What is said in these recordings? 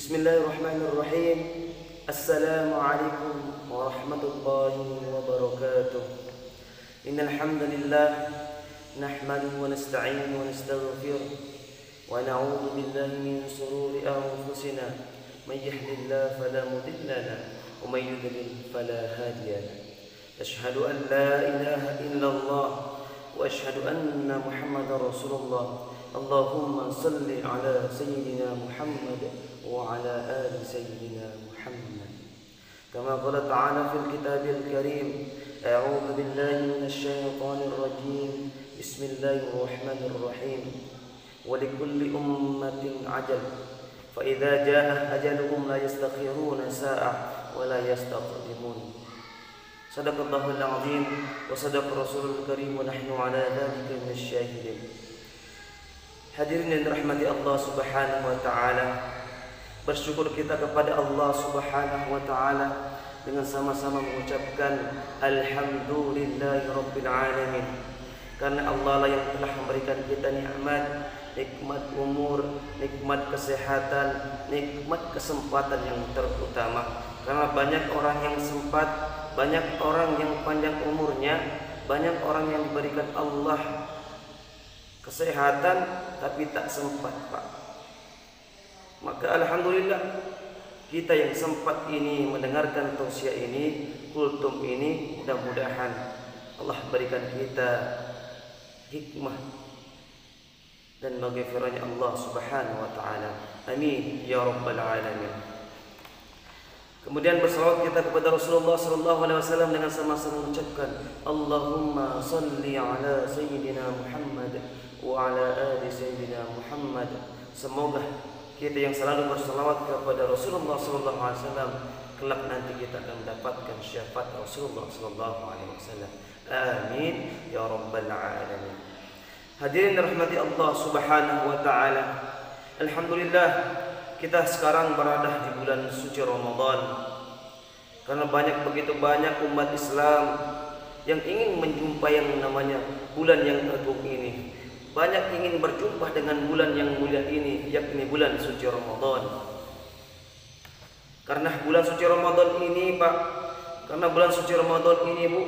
Bismillahirrahmanirrahim. Assalamualaikum warahmatullahi wabarakatuh. Innal hamdalillah nahmaduhu wa nasta'inuhu wa nastaghfiruh wa na'udzu billahi min shururi anfusina may yahdihillahu fala mudilla lahu wa may yudlil fala hadiya lahu. Asyhadu an la ilaha illallah wa asyhadu anna Muhammadar Rasulullah. Allahumma salli ala sayyidina Muhammad wa ala ali sayyidina Muhammad. Kama qala ta'ala fil kitabil karim, a'udzu billahi minasy syaithanir rajim. Bismillahirrahmanirrahim. Wa likulli ummatin ajal. Fa idza jaa ajaluhum la yastakhiruna sa'ah wa la yastaqdimun. Sadaqallahul azim wa sadaqa rasulul karim wa nahnu ala dzalika minasy syahidin. Hadirin yang dirahmati Allah Subhanahu wa taala, bersyukur kita kepada Allah Subhanahu wa taala dengan sama-sama mengucapkan alhamdulillahi rabbil alamin. Karena Allah lah yang telah memberikan kita nikmat umur, nikmat kesehatan, nikmat kesempatan yang terutama. Karena banyak orang yang sempat, banyak orang yang panjang umurnya, banyak orang yang diberikan Allah kesehatan tapi tak sempat, Pak. Maka alhamdulillah kita yang sempat ini mendengarkan tausiah ini, kultum ini, mudah-mudahan Allah berikan kita hikmah dan maghfirahnya Allah Subhanahu wa taala. Amin ya rabbal alamin. Kemudian bersalawat kita kepada Rasulullah sallallahu alaihi wasallam dengan sama-sama mengucapkan Allahumma salli ala sayyidina Muhammad wa ala ali sayyidina Muhammad. Semoga kita yang selalu bersalawat kepada Rasulullah sallallahu alaihi wasallam kelak nanti kita akan mendapatkan syafaat Rasulullah sallallahu alaihi wasallam. Amin ya rabbal alamin. Hadirin rahmati Allah Subhanahu wa taala. Alhamdulillah kita sekarang berada di bulan suci Ramadan. Karena begitu banyak umat Islam yang ingin menjumpai yang namanya bulan yang agung ini. Banyak ingin berjumpa dengan bulan yang mulia ini, yakni bulan suci Ramadan. Karena bulan suci Ramadan ini, Pak, karena bulan suci Ramadan ini, Bu,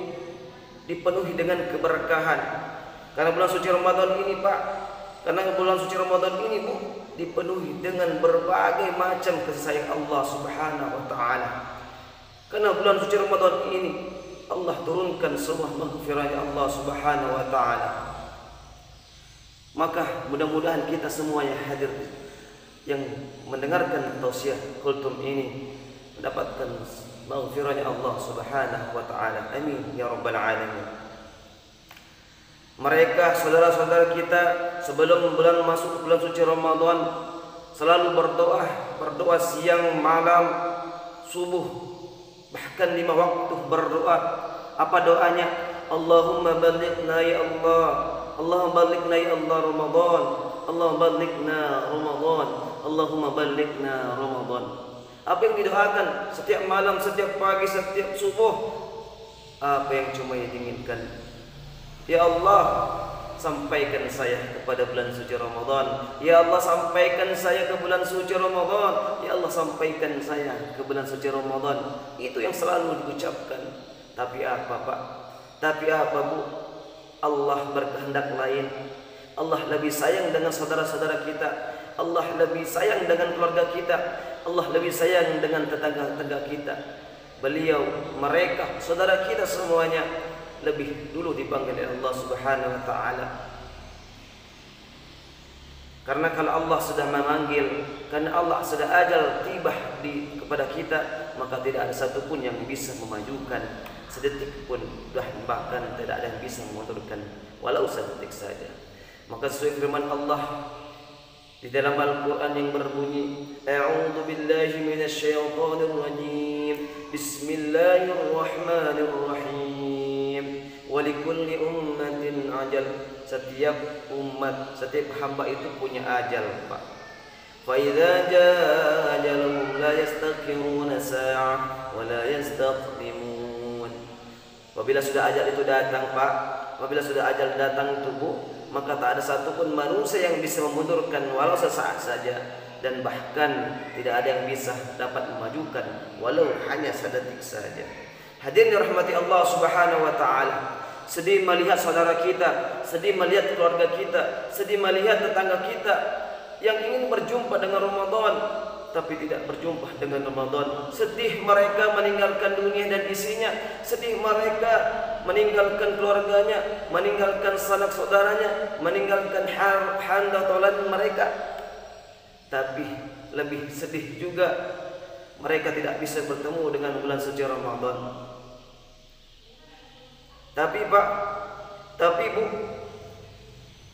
dipenuhi dengan keberkahan. Karena bulan suci Ramadan ini, Pak, karena bulan suci Ramadan ini, Bu, dipenuhi dengan berbagai macam kasih sayang Allah Subhanahu wa taala. Karena bulan suci Ramadan ini Allah turunkan semua maghfirahnya Allah Subhanahu wa taala. Maka mudah-mudahan kita semua yang hadir yang mendengarkan tausiah kultum ini mendapatkan maghfirahnya Allah Subhanahu wa taala. Amin ya rabbal alamin. Mereka saudara-saudara kita sebelum masuk bulan suci Ramadan selalu berdoa siang, malam, subuh, bahkan 5 waktu berdoa. Apa doanya? Allahumma balighna ya Allah, Allahumma balighna ya Allah Ramadan, Allahumma balighna Ramadan, Allahumma balighna Ramadan. Apa yang didoakan setiap malam, setiap pagi, setiap subuh? Apa yang cuma diinginkan? Ya Allah, sampaikan saya kepada bulan suci Ramadan. Ya Allah, sampaikan saya ke bulan suci Ramadan. Ya Allah, sampaikan saya ke bulan suci Ramadan. Itu yang selalu diucapkan. Tapi apa, Pak? Tapi apa, Bu? Allah berkehendak lain. Allah lebih sayang dengan saudara-saudara kita. Allah lebih sayang dengan keluarga kita. Allah lebih sayang dengan tetangga-tetangga kita. Mereka, saudara kita semuanya lebih dulu dipanggil oleh Allah Subhanahu wa taala. Karena kalau Allah sudah memanggil, karena Allah sudah ajal tiba kepada kita, maka tidak ada satupun yang bisa memajukan sedetik pun, bahkan tidak ada yang bisa memundurkan walau sedetik saja. Maka sesuai firman Allah di dalam Al-Quran yang berbunyi, a'udzu billahi minasy syaithanir rajim, bismillahirrahmanirrahim. Walikulli ummatin ajal. Setiap umat, setiap hamba itu punya ajal, Pak. Fa idza jaa ajaluhum la yastakhiruna sa'ah wa la yastaqdimun. Apabila sudah ajal itu datang, Pak, apabila sudah ajal datang itu, Bu, maka tak ada satupun manusia yang bisa memundurkan walau sesaat saja, dan bahkan tidak ada yang bisa dapat memajukan walau hanya sedetik saja. Hadirin dirahmati Allah Subhanahu wa taala, sedih melihat saudara kita, sedih melihat keluarga kita, sedih melihat tetangga kita yang ingin berjumpa dengan Ramadan tapi tidak berjumpa dengan Ramadan. Sedih mereka meninggalkan dunia dan isinya, sedih mereka meninggalkan keluarganya, meninggalkan sanak saudaranya, meninggalkan handatolan mereka. Tapi lebih sedih juga mereka tidak bisa bertemu dengan bulan suci Ramadan. Tapi Pak, tapi Bu,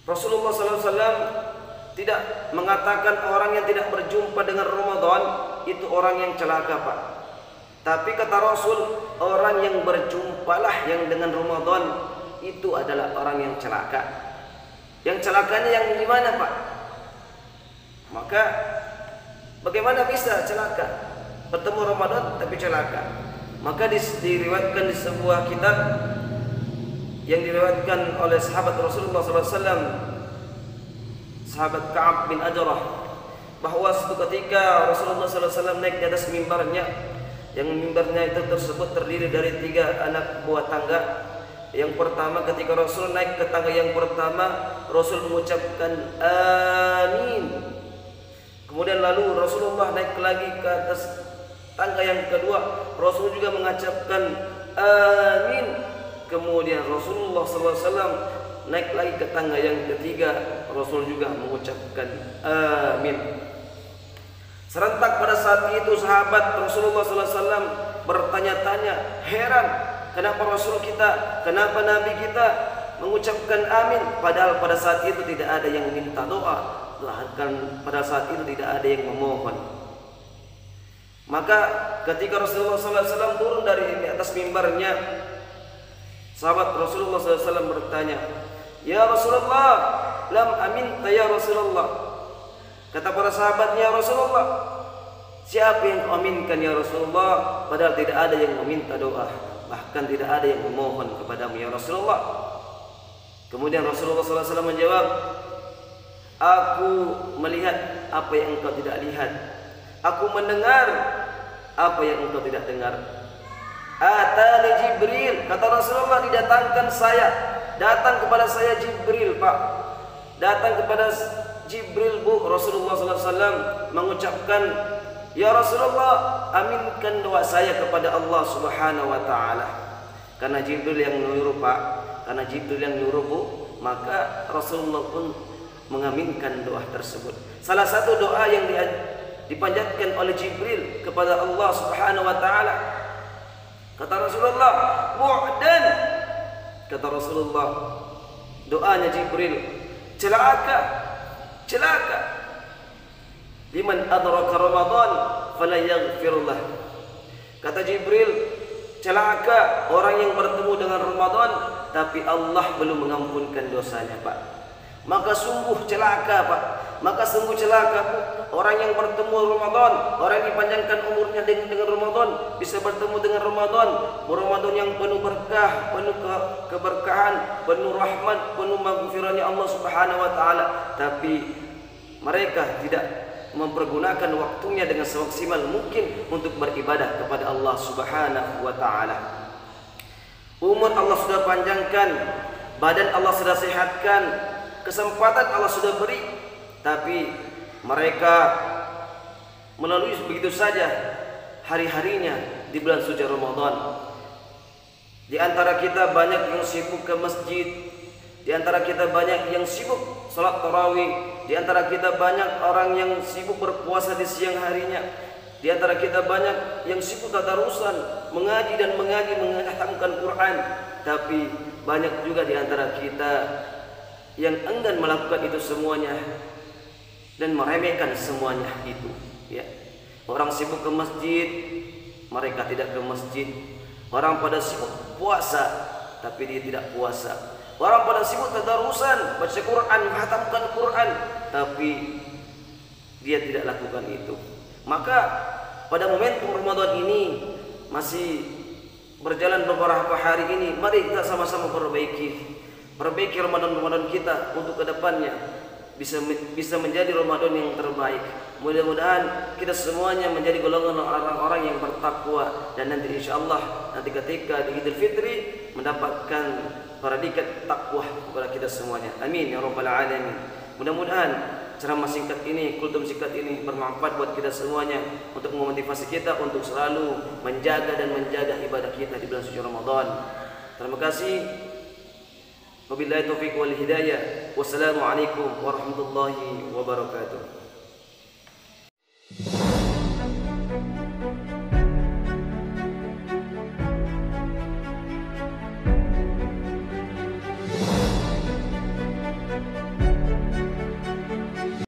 Rasulullah SAW tidak mengatakan orang yang tidak berjumpa dengan Ramadan itu orang yang celaka Pak. Tapi kata Rasul, orang yang berjumpalah yang dengan Ramadan itu adalah orang yang celaka. Yang celakanya yang gimana Pak? Maka bagaimana bisa celaka? Bertemu Ramadan tapi celaka. Maka diriwayatkan di sebuah kitab yang diriwayatkan oleh sahabat Rasulullah SAW, sahabat Ka'ab bin Ajrah, bahwa suatu ketika Rasulullah SAW naik di atas mimbarnya, yang mimbarnya itu tersebut terdiri dari 3 anak buah tangga. Yang pertama, ketika Rasul naik ke tangga yang pertama, Rasul mengucapkan amin. Kemudian lalu Rasulullah naik lagi ke atas tangga yang kedua, Rasul juga mengucapkan amin. Kemudian Rasulullah SAW naik lagi ke tangga yang ketiga, Rasul juga mengucapkan amin. Serentak pada saat itu sahabat Rasulullah SAW bertanya-tanya, heran kenapa Rasul kita, kenapa Nabi kita mengucapkan amin, padahal pada saat itu tidak ada yang minta doa, bahkan pada saat itu tidak ada yang memohon. Maka ketika Rasulullah SAW turun dari atas mimbarnya, sahabat Rasulullah SAW bertanya, ya Rasulullah, lam aminta ya Rasulullah. Kata para sahabatnya, ya Rasulullah, siapa yang kau aminkan ya Rasulullah? Padahal tidak ada yang meminta doa, bahkan tidak ada yang memohon kepadamu ya Rasulullah. Kemudian Rasulullah SAW menjawab, aku melihat apa yang engkau tidak lihat, aku mendengar apa yang engkau tidak dengar. Atani Jibril, kata Rasulullah, didatangkan saya, datang kepada saya Jibril Pak, datang kepada Jibril Bu. Rasulullah SAW mengucapkan, ya Rasulullah, aminkan doa saya kepada Allah Subhanahu wa Ta'ala. Karena Jibril yang nyuruh Pak, karena Jibril yang nyuruh Bu, maka Rasulullah pun mengaminkan doa tersebut. Salah satu doa yang dipanjatkan oleh Jibril kepada Allah Subhanahu wa Ta'ala, kata Rasulullah, bu'dan, kata Rasulullah, doanya Jibril, celaka, celaka, liman adraka Ramadan fala yaghfirullah. Kata Jibril, celaka orang yang bertemu dengan Ramadan tapi Allah belum mengampunkan dosanya Pak. Maka sungguh celaka Pak, maka sungguh celaka Bu, orang yang bertemu Ramadan, orang yang dipanjangkan umurnya dengan Ramadan, bisa bertemu dengan Ramadan yang penuh berkah, penuh keberkahan, penuh rahmat, penuh maghfirahnya Allah Subhanahu wa Ta'ala, tapi mereka tidak mempergunakan waktunya dengan semaksimal mungkin untuk beribadah kepada Allah Subhanahu wa Ta'ala. Umur Allah sudah panjangkan, badan Allah sudah sehatkan, kesempatan Allah sudah beri, tapi mereka melalui begitu saja hari-harinya di bulan suci Ramadan. Di antara kita banyak yang sibuk ke masjid, di antara kita banyak yang sibuk salat tarawih, di antara kita banyak orang yang sibuk berpuasa di siang harinya, di antara kita banyak yang sibuk tadarusan, mengaji dan menghatamkan Quran, tapi banyak juga di antara kita yang enggan melakukan itu semuanya dan meremehkan semuanya itu, ya. Orang sibuk ke masjid, mereka tidak ke masjid. Orang pada sibuk puasa, tapi dia tidak puasa. Orang pada sibuk tadarusan, baca Quran, menghatamkan Quran, tapi dia tidak lakukan itu. Maka pada momentum Ramadan ini masih berjalan beberapa hari ini, mari kita sama-sama perbaiki Ramadan kita untuk kedepannya. bisa menjadi Ramadan yang terbaik. Mudah-mudahan kita semuanya menjadi golongan orang-orang yang bertakwa, dan nanti insyaallah nanti ketika di Idul Fitri mendapatkan predikat takwa kepada kita semuanya. Amin ya rabbal alamin. Mudah-mudahan ceramah singkat ini, kultum singkat ini bermanfaat buat kita semuanya untuk memotivasi kita untuk selalu menjaga ibadah kita di bulan suci Ramadan. Terima kasih. Wabillahi taufiq wal hidayah. Wassalamualaikum warahmatullahi wabarakatuh.